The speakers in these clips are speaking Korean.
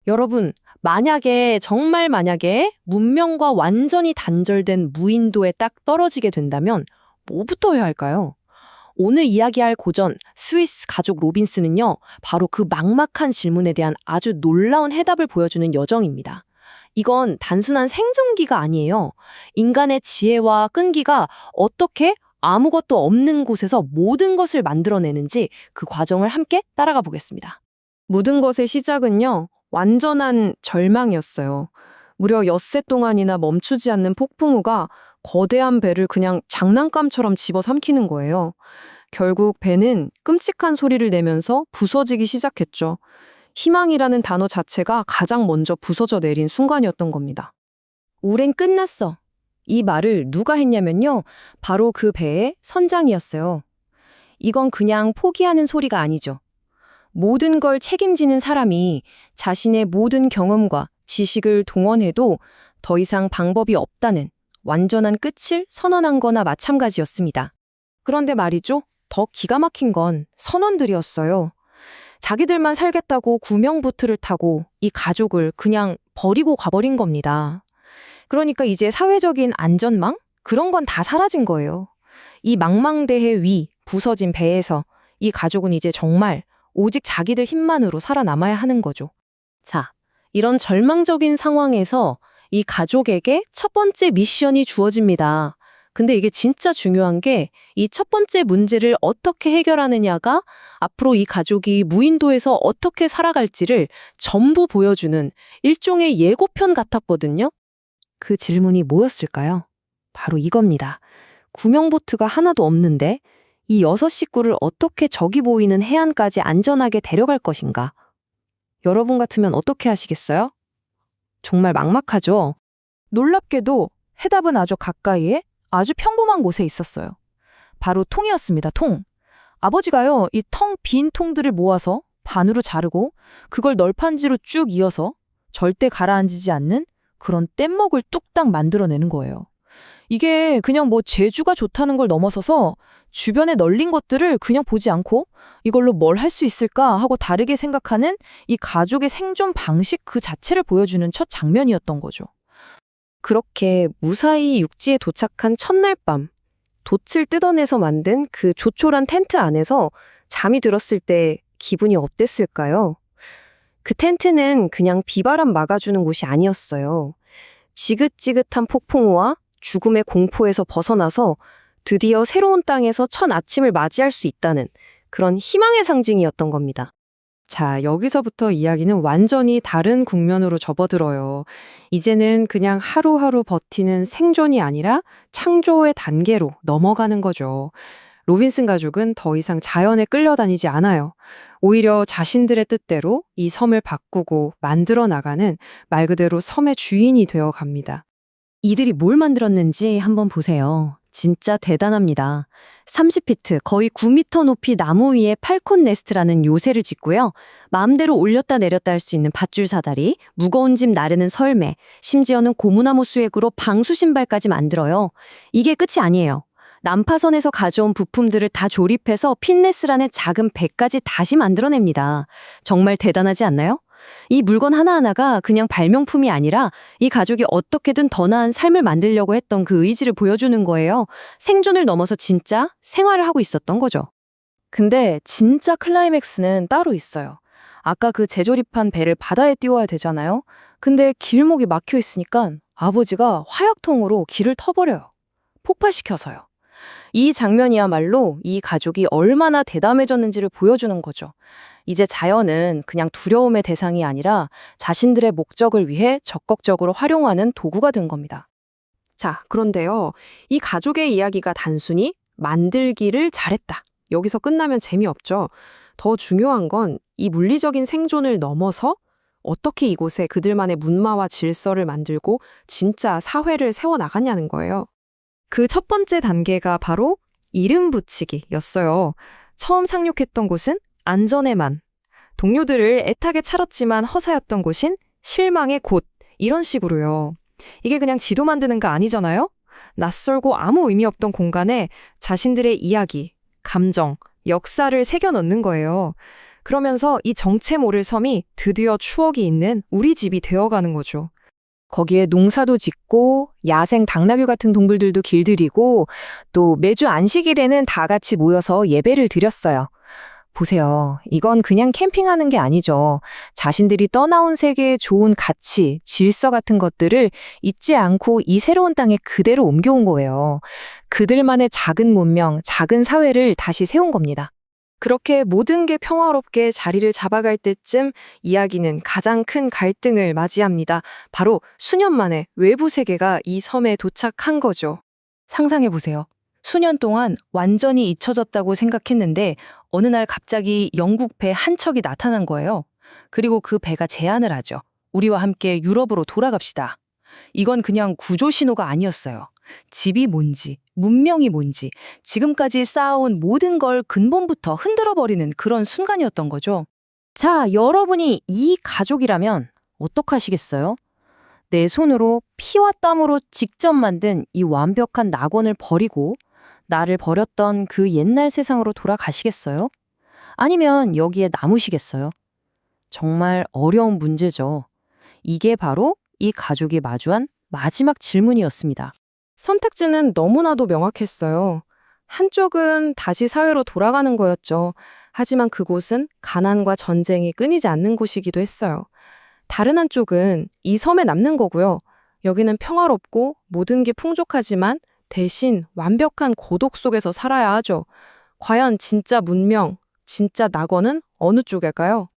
여러분, 정말 만약에 문명과 완전히 단절된 무인도에 딱 떨어지게 된다면 뭐부터 해야 할까요? 오늘 이야기할 고전 스위스 가족 로빈슨은요, 바로 그 막막한 질문에 대한 아주 놀라운 해답을 보여주는 여정입니다. 이건 단순한 생존기가 아니에요. 인간의 지혜와 끈기가 어떻게 아무것도 없는 곳에서 모든 것을 만들어내는지 그 과정을 함께 따라가 보겠습니다. 모든 것의 시작은요, 완전한 절망이었어요. 무려 엿새 동안이나 멈추지 않는 폭풍우가 거대한 배를 그냥 장난감처럼 집어삼키는 거예요. 결국 배는 끔찍한 소리를 내면서 부서지기 시작했죠. 희망이라는 단어 자체가 가장 먼저 부서져 내린 순간이었던 겁니다. 우린 끝났어. 이 말을 누가 했냐면요, 바로 그 배의 선장이었어요. 이건 그냥 포기하는 소리가 아니죠. 모든 걸 책임지는 사람이 자신의 모든 경험과 지식을 동원해도 더 이상 방법이 없다는 완전한 끝을 선언한 거나 마찬가지였습니다. 그런데 말이죠, 더 기가 막힌 건 선원들이었어요. 자기들만 살겠다고 구명보트를 타고 이 가족을 그냥 버리고 가버린 겁니다. 그러니까 이제 사회적인 안전망? 그런 건 다 사라진 거예요. 이 망망대해 위 부서진 배에서 이 가족은 이제 정말 오직 자기들 힘만으로 살아남아야 하는 거죠. 자, 이런 절망적인 상황에서 이 가족에게 첫 번째 미션이 주어집니다. 근데 이게 진짜 중요한 게 이 첫 번째 문제를 어떻게 해결하느냐가 앞으로 이 가족이 무인도에서 어떻게 살아갈지를 전부 보여주는 일종의 예고편 같았거든요. 그 질문이 뭐였을까요? 바로 이겁니다. 구명보트가 하나도 없는데 이 6식구를 어떻게 저기 보이는 해안까지 안전하게 데려갈 것인가? 여러분 같으면 어떻게 하시겠어요? 정말 막막하죠? 놀랍게도 해답은 아주 가까이에 아주 평범한 곳에 있었어요. 바로 통이었습니다, 통. 아버지가요, 이 텅 빈 통들을 모아서 반으로 자르고 그걸 널판지로 쭉 이어서 절대 가라앉지 않는 그런 뗏목을 뚝딱 만들어내는 거예요. 이게 그냥 제주가 좋다는 걸 넘어서서 주변에 널린 것들을 그냥 보지 않고 이걸로 뭘 할 수 있을까 하고 다르게 생각하는 이 가족의 생존 방식 그 자체를 보여주는 첫 장면이었던 거죠. 그렇게 무사히 육지에 도착한 첫날 밤, 돛을 뜯어내서 만든 그 조촐한 텐트 안에서 잠이 들었을 때 기분이 어땠을까요? 그 텐트는 그냥 비바람 막아주는 곳이 아니었어요. 지긋지긋한 폭풍우와 죽음의 공포에서 벗어나서 드디어 새로운 땅에서 첫 아침을 맞이할 수 있다는 그런 희망의 상징이었던 겁니다. 자, 여기서부터 이야기는 완전히 다른 국면으로 접어들어요. 이제는 그냥 하루하루 버티는 생존이 아니라 창조의 단계로 넘어가는 거죠. 로빈슨 가족은 더 이상 자연에 끌려다니지 않아요. 오히려 자신들의 뜻대로 이 섬을 바꾸고 만들어 나가는 말 그대로 섬의 주인이 되어 갑니다. 이들이 뭘 만들었는지 한번 보세요. 진짜 대단합니다. 30피트, 거의 9m 높이 나무 위에 팔콘 네스트라는 요새를 짓고요. 마음대로 올렸다 내렸다 할 수 있는 밧줄 사다리, 무거운 짐 나르는 설매, 심지어는 고무나무 수액으로 방수 신발까지 만들어요. 이게 끝이 아니에요. 난파선에서 가져온 부품들을 다 조립해서 핀네스라는 작은 배까지 다시 만들어냅니다. 정말 대단하지 않나요? 이 물건 하나하나가 그냥 발명품이 아니라 이 가족이 어떻게든 더 나은 삶을 만들려고 했던 그 의지를 보여주는 거예요. 생존을 넘어서 진짜 생활을 하고 있었던 거죠. 근데 진짜 클라이맥스는 따로 있어요. 아까 그 재조립한 배를 바다에 띄워야 되잖아요. 근데 길목이 막혀 있으니까 아버지가 화약통으로 길을 터버려요. 폭파시켜서요. 이 장면이야말로 이 가족이 얼마나 대담해졌는지를 보여주는 거죠. 이제 자연은 그냥 두려움의 대상이 아니라 자신들의 목적을 위해 적극적으로 활용하는 도구가 된 겁니다. 자, 그런데요. 이 가족의 이야기가 단순히 만들기를 잘했다. 여기서 끝나면 재미없죠. 더 중요한 건 이 물리적인 생존을 넘어서 어떻게 이곳에 그들만의 문화와 질서를 만들고 진짜 사회를 세워나갔냐는 거예요. 그 첫 번째 단계가 바로 이름 붙이기였어요. 처음 상륙했던 곳은 안전에만, 동료들을 애타게 차렸지만 허사였던 곳인 실망의 곳, 이런 식으로요. 이게 그냥 지도 만드는 거 아니잖아요? 낯설고 아무 의미 없던 공간에 자신들의 이야기, 감정, 역사를 새겨 넣는 거예요. 그러면서 이 정체 모를 섬이 드디어 추억이 있는 우리 집이 되어가는 거죠. 거기에 농사도 짓고 야생 당나귀 같은 동물들도 길들이고 또 매주 안식일에는 다 같이 모여서 예배를 드렸어요. 보세요. 이건 그냥 캠핑하는 게 아니죠. 자신들이 떠나온 세계의 좋은 가치, 질서 같은 것들을 잊지 않고 이 새로운 땅에 그대로 옮겨온 거예요. 그들만의 작은 문명, 작은 사회를 다시 세운 겁니다. 그렇게 모든 게 평화롭게 자리를 잡아갈 때쯤 이야기는 가장 큰 갈등을 맞이합니다. 바로 수년 만에 외부 세계가 이 섬에 도착한 거죠. 상상해보세요. 수년 동안 완전히 잊혀졌다고 생각했는데 어느 날 갑자기 영국 배 한 척이 나타난 거예요. 그리고 그 배가 제안을 하죠. 우리와 함께 유럽으로 돌아갑시다. 이건 그냥 구조 신호가 아니었어요. 집이 뭔지, 문명이 뭔지, 지금까지 쌓아온 모든 걸 근본부터 흔들어버리는 그런 순간이었던 거죠. 자, 여러분이 이 가족이라면 어떡하시겠어요? 내 손으로 피와 땀으로 직접 만든 이 완벽한 낙원을 버리고 나를 버렸던 그 옛날 세상으로 돌아가시겠어요? 아니면 여기에 남으시겠어요? 정말 어려운 문제죠. 이게 바로 이 가족이 마주한 마지막 질문이었습니다. 선택지는 너무나도 명확했어요. 한쪽은 다시 사회로 돌아가는 거였죠. 하지만 그곳은 가난과 전쟁이 끊이지 않는 곳이기도 했어요. 다른 한쪽은 이 섬에 남는 거고요. 여기는 평화롭고 모든 게 풍족하지만 대신 완벽한 고독 속에서 살아야 하죠. 과연 진짜 문명, 진짜 낙원은 어느 쪽일까요?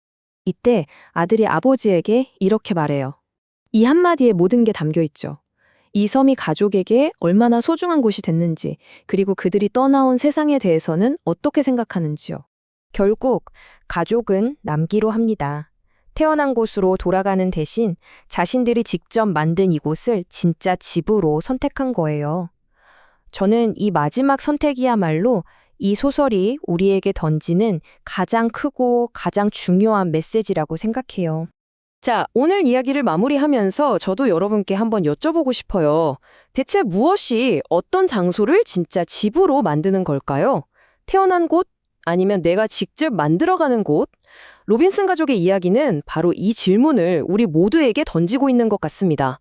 이때 아들이 아버지에게 이렇게 말해요. 이 한마디에 모든 게 담겨 있죠. 이 섬이 가족에게 얼마나 소중한 곳이 됐는지, 그리고 그들이 떠나온 세상에 대해서는 어떻게 생각하는지요. 결국 가족은 남기로 합니다. 태어난 곳으로 돌아가는 대신 자신들이 직접 만든 이곳을 진짜 집으로 선택한 거예요. 저는 이 마지막 선택이야말로 이 소설이 우리에게 던지는 가장 크고 가장 중요한 메시지라고 생각해요. 자, 오늘 이야기를 마무리하면서 저도 여러분께 한번 여쭤보고 싶어요. 대체 무엇이 어떤 장소를 진짜 집으로 만드는 걸까요? 태어난 곳? 아니면 내가 직접 만들어가는 곳? 로빈슨 가족의 이야기는 바로 이 질문을 우리 모두에게 던지고 있는 것 같습니다.